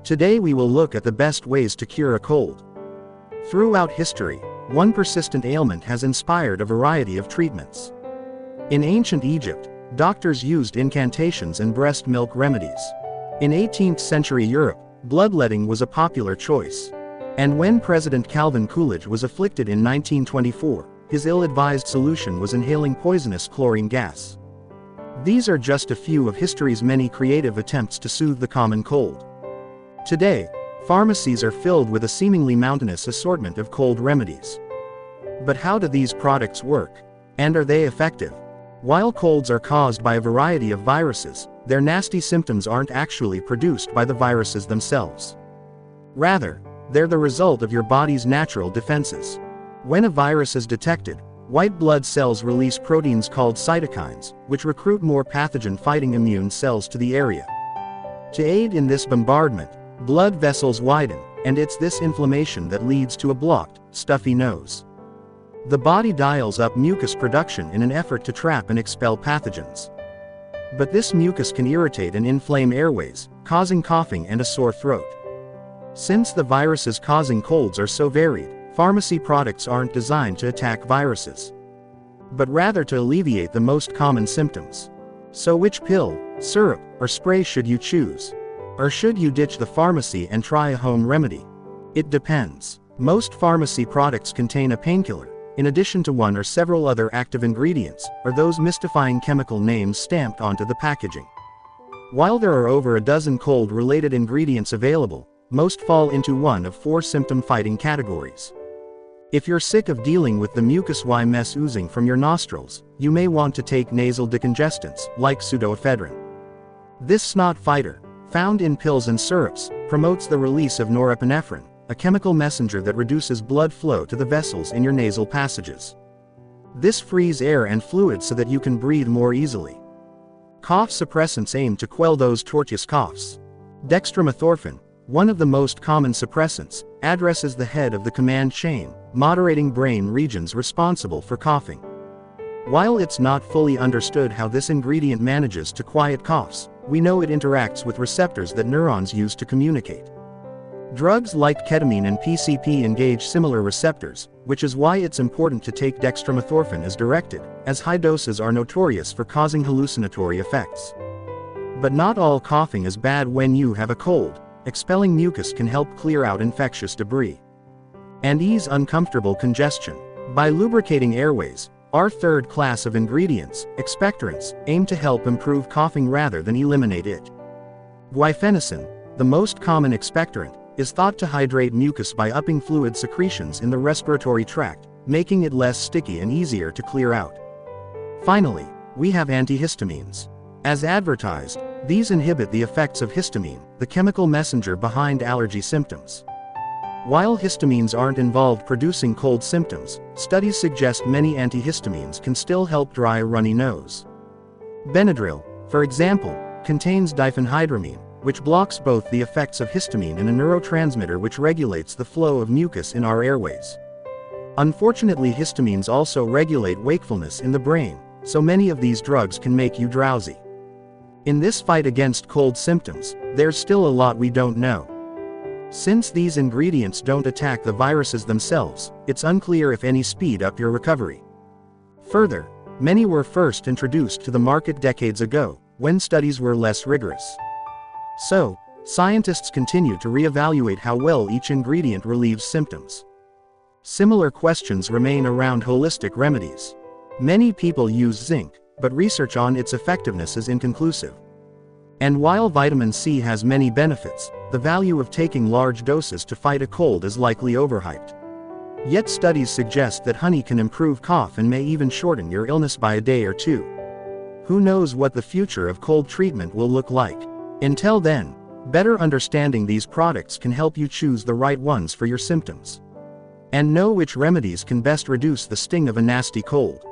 Today we will look at the best ways to cure a cold. Throughout history, one persistent ailment has inspired a variety of treatments. In ancient Egypt, doctors used incantations and breast milk remedies. In 18th century Europe, bloodletting was a popular choice. And when President Calvin Coolidge was afflicted in 1924, his ill-advised solution was inhaling poisonous chlorine gas. These are just a few of history's many creative attempts to soothe the common cold. Today, pharmacies are filled with a seemingly mountainous assortment of cold remedies. But how do these products work? And are they effective? While colds are caused by a variety of viruses, their nasty symptoms aren't actually produced by the viruses themselves. Rather, they're the result of your body's natural defenses. When a virus is detected, white blood cells release proteins called cytokines, which recruit more pathogen-fighting immune cells to the area. To aid in this bombardment, blood vessels widen, and it's this inflammation that leads to a blocked, stuffy nose. The body dials up mucus production in an effort to trap and expel pathogens. But this mucus can irritate and inflame airways, causing coughing and a sore throat. Since the viruses causing colds are so varied, pharmacy products aren't designed to attack viruses, but rather to alleviate the most common symptoms. So which pill, syrup, or spray should you choose? Or should you ditch the pharmacy and try a home remedy? It depends. Most pharmacy products contain a painkiller, in addition to one or several other active ingredients, or those mystifying chemical names stamped onto the packaging. While there are over a dozen cold-related ingredients available, most fall into one of 4 symptom-fighting categories. If you're sick of dealing with the mucus-y mess oozing from your nostrils, you may want to take nasal decongestants, like pseudoephedrine. This snot fighter, found in pills and syrups, promotes the release of norepinephrine, a chemical messenger that reduces blood flow to the vessels in your nasal passages. This frees air and fluid so that you can breathe more easily. Cough suppressants aim to quell those tortuous coughs. Dextromethorphan, one of the most common suppressants, addresses the head of the command chain, moderating brain regions responsible for coughing. While it's not fully understood how this ingredient manages to quiet coughs, we know it interacts with receptors that neurons use to communicate. Drugs like ketamine and PCP engage similar receptors, which is why it's important to take dextromethorphan as directed, as high doses are notorious for causing hallucinatory effects. But not all coughing is bad when you have a cold. Expelling mucus can help clear out infectious debris and ease uncomfortable congestion. By lubricating airways, our third class of ingredients, expectorants, aim to help improve coughing rather than eliminate it. Guaifenesin, the most common expectorant, is thought to hydrate mucus by upping fluid secretions in the respiratory tract, making it less sticky and easier to clear out. Finally, we have antihistamines. As advertised, these inhibit the effects of histamine, the chemical messenger behind allergy symptoms. While histamines aren't involved producing cold symptoms, studies suggest many antihistamines can still help dry a runny nose. Benadryl, for example, contains diphenhydramine, which blocks both the effects of histamine and a neurotransmitter which regulates the flow of mucus in our airways. Unfortunately, histamines also regulate wakefulness in the brain, so many of these drugs can make you drowsy. In this fight against cold symptoms, there's still a lot we don't know. Since these ingredients don't attack the viruses themselves, it's unclear if any speed up your recovery. Further, many were first introduced to the market decades ago, when studies were less rigorous. So, scientists continue to reevaluate how well each ingredient relieves symptoms. Similar questions remain around holistic remedies. Many people use zinc, but research on its effectiveness is inconclusive. And while vitamin C has many benefits, the value of taking large doses to fight a cold is likely overhyped. Yet studies suggest that honey can improve cough and may even shorten your illness by a day or 2. Who knows what the future of cold treatment will look like? Until then, better understanding these products can help you choose the right ones for your symptoms. And know which remedies can best reduce the sting of a nasty cold.